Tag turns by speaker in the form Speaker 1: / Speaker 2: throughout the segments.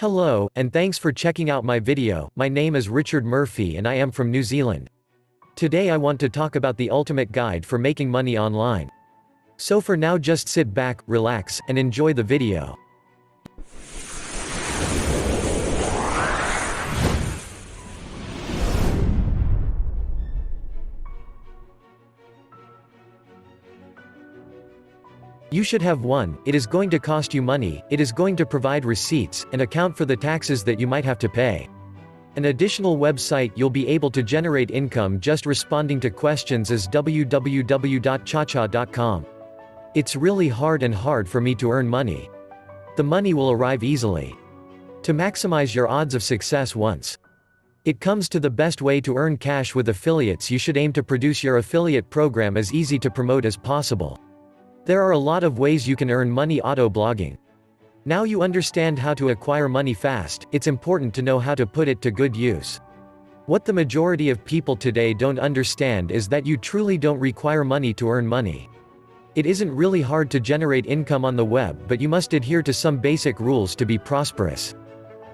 Speaker 1: Hello, and thanks for checking out my video. My name is Richard Murphy and I am from New Zealand. Today I want to talk about the ultimate guide for making money online. So for now just sit back, relax, and enjoy the video. You should have one. It is going to cost you money, it is going to provide receipts, and account for the taxes that you might have to pay. An additional website you'll be able to generate income just responding to questions is www.chacha.com. It's really hard for me to earn money. The money will arrive easily. To maximize your odds of success once it comes to the best way to earn cash with affiliates, you should aim to produce your affiliate program as easy to promote as possible. There are a lot of ways you can earn money auto-blogging. Now you understand how to acquire money fast, it's important to know how to put it to good use. What the majority of people today don't understand is that you truly don't require money to earn money. It isn't really hard to generate income on the web, but you must adhere to some basic rules to be prosperous.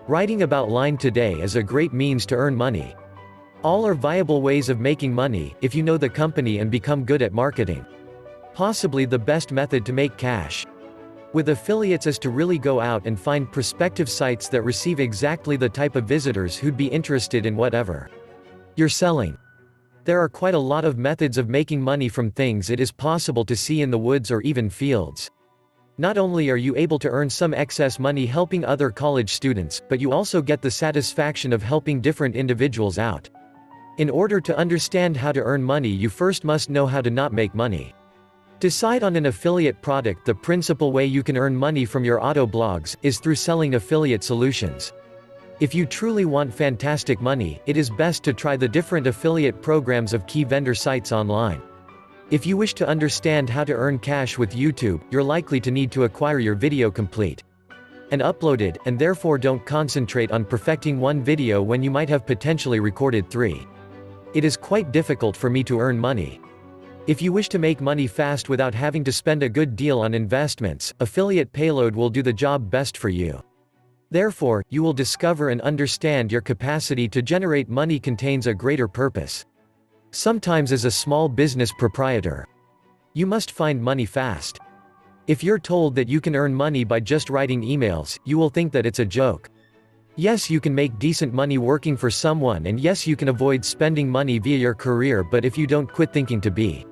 Speaker 1: Writing about line today is a great means to earn money. All are viable ways of making money, if you know the company and become good at marketing. Possibly the best method to make cash with affiliates is to really go out and find prospective sites that receive exactly the type of visitors who'd be interested in whatever you're selling. There are quite a lot of methods of making money from things it is possible to see in the woods or even fields. Not only are you able to earn some excess money helping other college students, but you also get the satisfaction of helping different individuals out. In order to understand how to earn money, you first must know how to not make money. Decide on an affiliate product. The principal way you can earn money from your auto blogs is through selling affiliate solutions. If you truly want fantastic money, it is best to try the different affiliate programs of key vendor sites online. If you wish to understand how to earn cash with YouTube, you're likely to need to acquire your video complete and uploaded, and therefore don't concentrate on perfecting one video when you might have potentially recorded 3. It is quite difficult for me to earn money. If you wish to make money fast without having to spend a good deal on investments, Affiliate Payload will do the job best for you. Therefore, you will discover and understand your capacity to generate money contains a greater purpose. Sometimes as a small business proprietor, you must find money fast. If you're told that you can earn money by just writing emails, you will think that it's a joke. Yes, you can make decent money working for someone, and yes, you can avoid spending money via your career, but if you don't quit thinking to be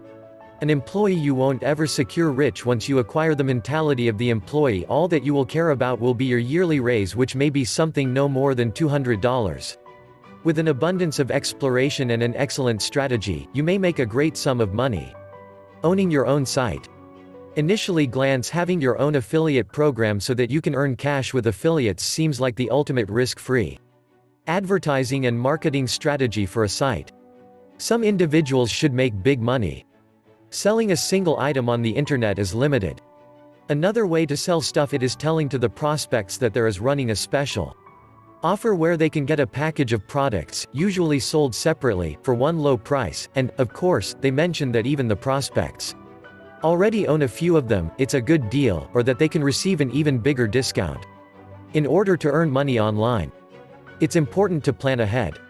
Speaker 1: an employee, you won't ever secure rich. Once you acquire the mentality of the employee, all that you will care about will be your yearly raise, which may be something no more than $200. With an abundance of exploration and an excellent strategy, you may make a great sum of money. Owning your own site. Initially glance having your own affiliate program so that you can earn cash with affiliates seems like the ultimate risk-free advertising and marketing strategy for a site. Some individuals should make big money. Selling a single item on the internet is limited. Another way to sell stuff it is telling to the prospects that there is running a special offer where they can get a package of products, usually sold separately, for one low price, and, of course, they mention that even the prospects already own a few of them, it's a good deal, or that they can receive an even bigger discount. In order to earn money online, it's important to plan ahead.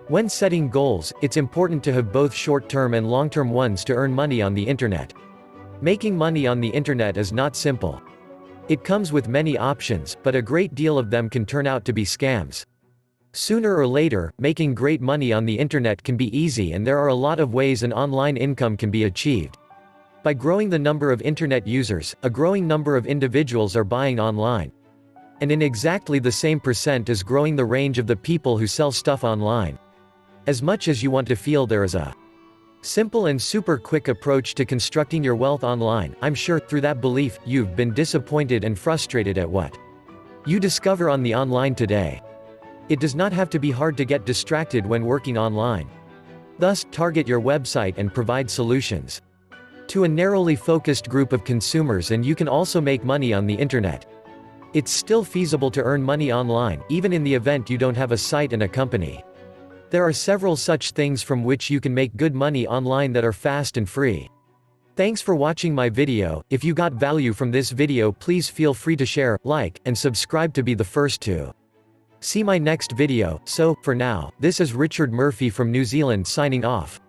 Speaker 1: When setting goals, it's important to have both short-term and long-term ones to earn money on the internet. Making money on the internet is not simple. It comes with many options, but a great deal of them can turn out to be scams. Sooner or later, making great money on the internet can be easy, and there are a lot of ways an online income can be achieved. By growing the number of internet users, a growing number of individuals are buying online. And in exactly the same percent is growing the range of the people who sell stuff online. As much as you want to feel there is a simple and super quick approach to constructing your wealth online, I'm sure, through that belief, you've been disappointed and frustrated at what you discover on the online today. It does not have to be hard to get distracted when working online. Thus, target your website and provide solutions to a narrowly focused group of consumers, and you can also make money on the internet. It's still feasible to earn money online, even in the event you don't have a site and a company. There are several such things from which you can make good money online that are fast and free. Thanks for watching my video. If you got value from this video, please feel free to share, like, and subscribe to be the first to See my next video. So, for now, this is Richard Murphy from New Zealand signing off.